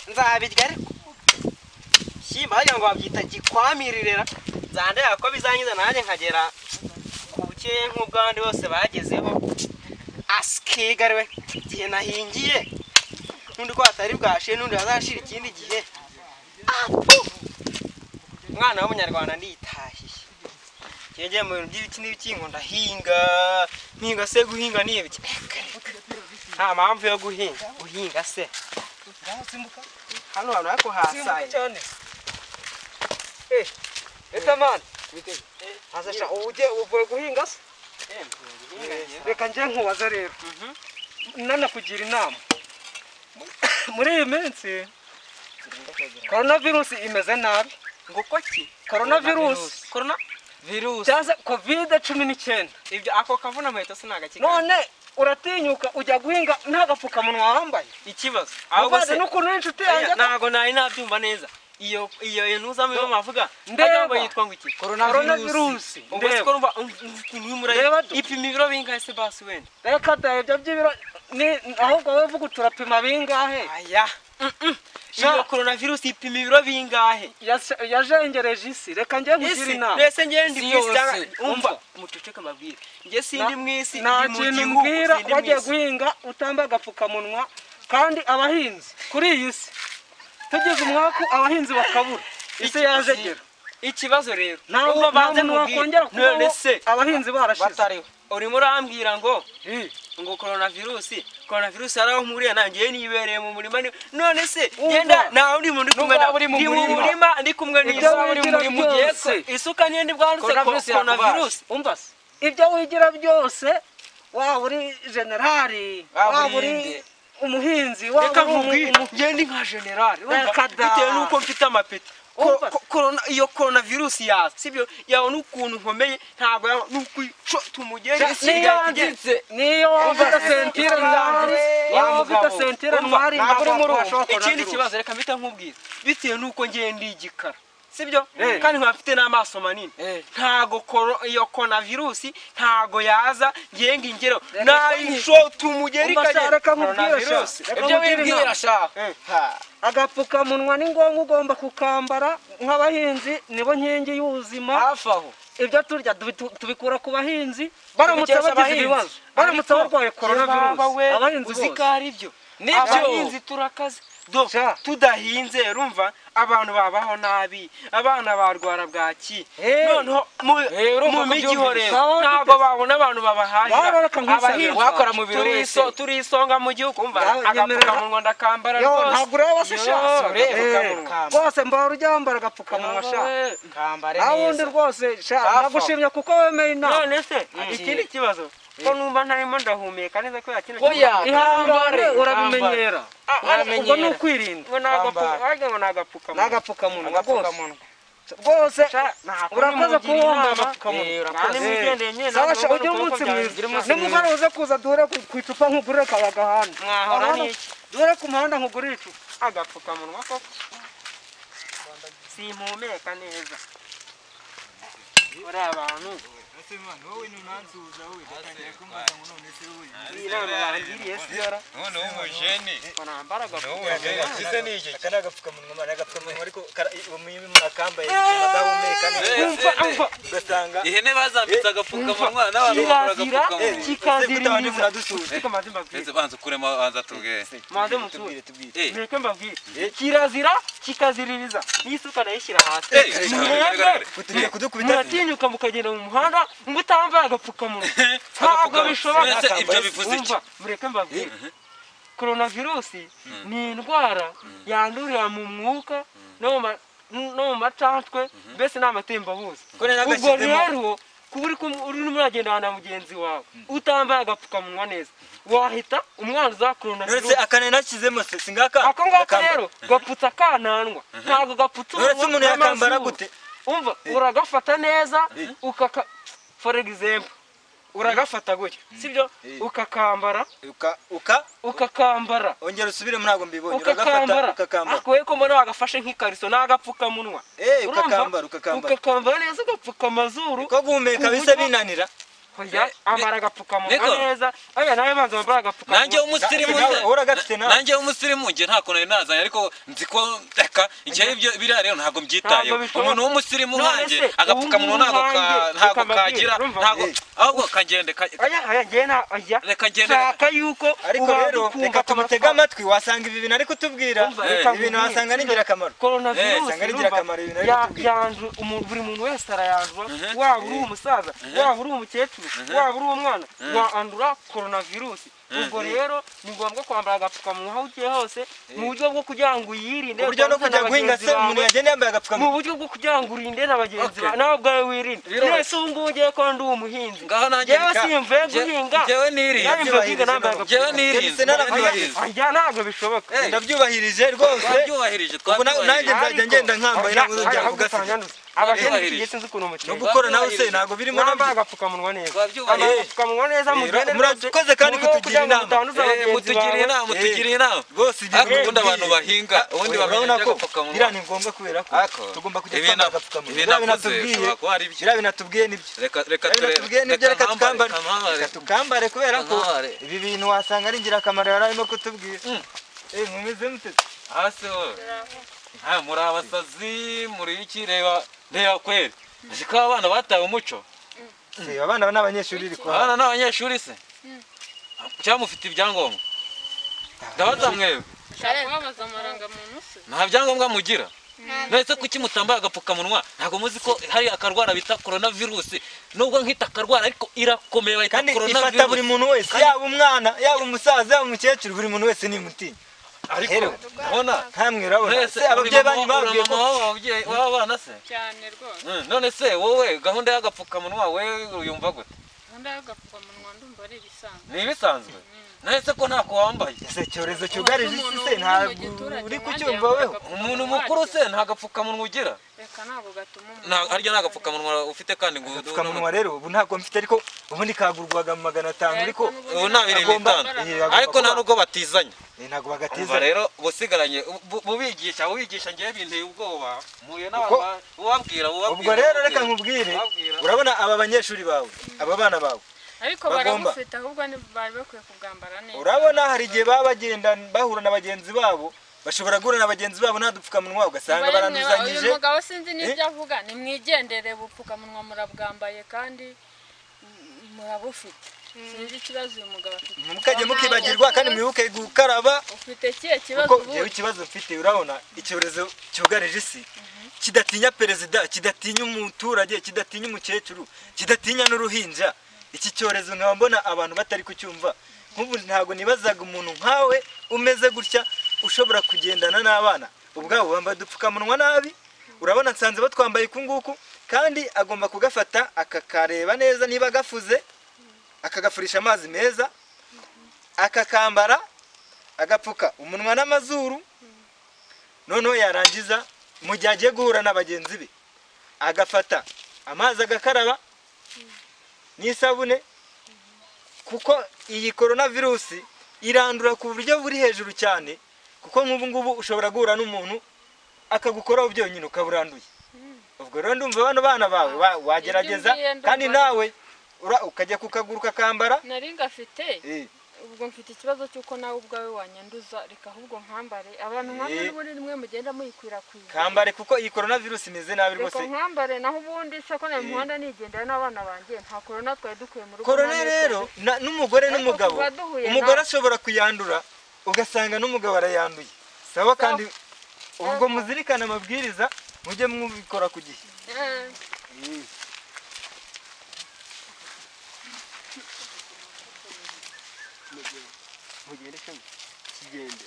nzabirya ariko shimba hajya ngo babyita gikwamirira zande yako bizanyiza nanjye nkagera kubuke nk'ubwandi bose bagezeho askigariwe gihe nahingiye nundi ko atari bwashe nundi hazashira ikindi gihe mwana w'umunyarwanda nditahiye cyege mu by'ibiki n'ibiki ndahinga se guhinga niye biki nta mpamvu yo guhinga se hano hano yako hasaye cyane man hazasha uje uvuye guhinga se reka nje nkubaza rero nana kugira inama muri iyi minsi coronavirus imeze nabi nguko ki coronavirus cyangwa covid-19 ibyo ako kavuna mpeta sinagakika none uratinyuka ujya guhinga nta gapfukamunwa wambaye ikibazo ahubwo se n'ukuntu inshuti yanjye ntago nari nabyumva neza iyo ntuzamo yo mavuga ndagambo yitwa ngo iki coronavirus ndetse ko rumva ipima ibiro bingahe se basi wenda reka da ibyo by'ibiro ni ahubwo wowe vuga turapima bingahe aya iyo coronavirus ipima ibiro bingahe yajengereje isi reka ngiye kugira inama mbese ngiye ndi mwisi umva mutuceka mabwire ngiye sindi mwisi ndi mu gihugu wagiye guhinga utamba agapfukamunwa kandi abahinzi kuri iyi si tugize umwaku abahinzi bakabura ise yajegera ikibazo rero umva banze mubwire none se abahinzi barashize urimo urambwira ngo coronavirus araho mpuriye nanjye nibereye mu murima none se genda nawe ndi mu murima ndi kumwe n'isuka isuka nyende bwanditse coronavirus umva se ibyo wigira byose wa uri generali wa uri umuhinzi wa ngende nka generali bitewe nuko mfite amapeti iyo coronavirus ya sibyo yawo n'ukuntu nkomeye ntabwo n'ukwico tumugende niyo wafite sentire ndari wafite sentire ntwari ikindi kibazo reka mpita nkubwira bitewe nuko ngende igikara sibyo kandi nkafite n'amaso manini ntago iyo coronavirus ntago yaza ngenga ingero nayico tumugeri kagera coronavirus ibyo wibwira sha agapfukamunwa ni ngombwa ugomba kukambara nk'abahinzi nibo nkingi y'ubuzima hafaho ibyo turya tubikura ku bahinzi baramutse bagize ibibazo baramutse barwaye coronavirus abahinzi uzikari ibyo nibyo turakaze tudahinze rumva abantu babaho nabi abana barwara bwaki noneho mu migi horero ntabwo babona abantu babahahira abahinzi wakora mu biro wese turisonga mu gihugu umva agapfukamunwa ndakambara rwose ntabwo ureba se sha rwose mbara ujyambara agapfukamunwa sha kambare neza awundi rwose sha nagushimye kuko wemeye inama none se ikindi kibazo ko numva ntarimo ndahumeka neza ko yakina ihangare urabimenyera ubwo n'ukwirinda nagapfukamunwa rwose urakoze kuwomba agapfukamunwa sasha ujye umunsi mwiza nimugoroba uze kuza duhure ku icupa nkugurire kayaga hano duhure ku muhanda nkugurire icupa agapfukamunwa koko simpumeka neza uri abantu wowe nunanzuza wowe bakanye kumaza ngo none se wowe irama barangiriye siyara none umujeni konambaraga kise nije kana gapfukamunwa mara gapfukamunwa ariko akambaye madahumeka neza gasanga ihene bazambitsa agapfukamunwa n'abantu bagapfukamunwa kikazira ni muradusuje kamaze mbabwire banza kurema banza tuge maze mutubwire meke mbabwire kirazira kikaziririza n'isuka nayishira hasi kuturiye kudukubita muratinyuka mukagenda mu muhanda ngutambaye agapfukamunwa ntabwo bishoboka ibyo bivuze iki mureke mbabwire coronavirus ni indwara yandurira mu mwuka no mu macantwe mbese n'amatembabuzi ubwo rero kuba uri muragenda na mugenzi wawe utambaye agapfukamunwa neza wahita umwana za coronavirus uretse akane nakizemo se singaka ako ngako rero gapfutsa kananwa ntabwo gapfutsa umuntu yakambara gute umva uragafata neza ukaka for example uragafata gutya sibyo ukakambara ukakambara ongera usubire murago mbibonye uragafata ukakambara akoye ko mbona wagafashe nk'ikariso n'agapfukamunwa ukakambara neza ugapfuka amazuru ko guhumeka bise binanira hoya ambara agapfukamunwa neza aya nawe banza ambara agapfukamunwa nanjye umusirimu nanjye umusirimu nje nta kuntu nazanye ariko nzi ko reka nje ibyo biriya rero ntabwo mbyitayeho umuntu w'umusirimu nkanjye agapfukamunwa ntabwo kagira ntabwo ahubwo kagende reka ngende shaka yuko ariko rero reka tumutega amatwi wasanga ibi bintu ari kutubwira ibintu wasanga ari ingirakamaro yanzu buri muntu wese arayandura waba uri umusaza waba uri umukecuru waba uri umwana wandura coronavirus ubwo rero ni ngombwa kwambara agapfukamunwa aho ugiye hose mu buryo bwo kugira ngo uyirinde uburyo no kujya guhinga se umuntu yagenda yambaye agapfukamunwa mu buryo bwo kugira ngo urinde n'abagenzi bawe nawe ubwawe wirinde mwese ubu ngubu ugiye ko ndi umuhinzi ngaho nanjye simvuye guhinga njyewe nirinze ntabwo bishoboka ndabyubahirije rwose nanjye nzajya ngenda nkambaye abashinzwe sinzi ukuntu umukino no gukora nawe se ntabwo birimo nambara agapfukamunwa neza agapfukamunwa neza murakoze kandi kutugira inama mutugiriye inama rwose ubundi abantu bahinga ubundi babona ko biriya ni ngombwa kubera ko tugomba kujya twambara agapfukamunwa biriya binatubwiye nibyo reka tukambare kubera ko ibi bintu wasanga ari ingirakamaro yari arimo kutubwira mumeze muteze hasi muri abasazi muri iki reba kweri ko abana batawe umuco abana n'abanyeshuri abana n'abanyeshuri se cyangwa mufite ibyangombwa ndabaza mwebwe nta byangombwa mugira nese kuki mutambaye agapfukamunwa ntabwo muzi ko hari akarwara bita coronavirus nubwo nkita akarwara ariko irakomeye bayita coronavirus kandi ifata buri muntu wese yaba umwana yaba umusaza yaba umukecuru buri muntu wese ni mutinya ariko ubona ntamwe urabona se ababyeyi banyu babwiye ko w'abana se cyane rwose none se wowe gahunda y'agapfukamunwa we uyumva gute gahunda y'agapfukamunwa ndumva ari ibisanzwe ni ibisanzwe nese ko ntako wambaye ese icyorezo cyugarije isi se ntabwo uri kucyumva weho umuntu mukuru se nta gapfukamunwa ugira reka ntabwo gatuma umuntu harya nta gapfukamunwa ufite kandi ngo agapfukamunwa rero ubu ntabwo mfite ariko ubundi kagurwaga mu 500 ariko ubu nta 500 ariko nta nubwo batizanya ntabwo bagatiza rero busigaranye bubigisha ngiye binteye ubwoba muye n'abantu ubabwira ubwo rero reka nkubwire urabona aba banyeshuri bawe aba bana bawe ariko baragufite ahubwo bari bakwiye kugambara neza urabona hari igihe baba bagenda bahura na bagenzi babo bashobora guhura na bagenzi babo nta dupfukamunwa ugasanga baranduzanyije uyu mugabo sinzi n'ibyo avuga nimwigendere bupfukamunwa murabwambaye kandi murabufite sinzi ikibazo uyu mugabo afite mukajye mukibagirwa kandi mwibuke gukaraba ufite kiye kibazo ubu ikibazo mfite urabona icyorezo cyugarije isi kidatinya perezida kidatinya umuturage kidatinya umukecuru kidatinya n'uruhinja iki cyorezo nkaba mbona abantu batari kucyumva nk'ubu ntabwo nibazaga umuntu nkawe umeze gutya ushobora kugendana n'abana ubwabo bambaye udupfukamunwa nabi urabona nsanze batwambaye kunguku kandi agomba kugafata akakareba neza niba gafuze akagafurisha amazi meza akakambara agapfuka umunwa n'amazuru noneho yarangiza mu gihe agiye guhura na bagenzi be agafata amazi agakaraba n'isabune kuko iyi coronavirus irandura ku buryo buri hejuru cyane kuko nk'ubu ngubu ushobora guhura n'umuntu akagukoraho byonyine ukaburanduye ubwo rero ndumva bano bana bawe wagerageza kandi nawe ukajya kukaguru kakambara nari ngafite ubwo mfite ikibazo cyuko nawe ubwawe wanyanduza reka ahubwo nkambare abantu nkamwe n'ubundi nimwe mugenda muyikwirakwiza kambare kuko iyi coronavirus imeze nabi rwose reka nkambare naho ubundi se ko mu muhanda nigendera n'abana banjye nta corona twari dukuye mu rugo corona rero n'umugore n'umugabo umugore ashobora kuyandura ugasanga n'umugabo arayanduye sawa kandi ubwo muzirikana amabwiriza mujye mwubikora ku gihe mugende kigende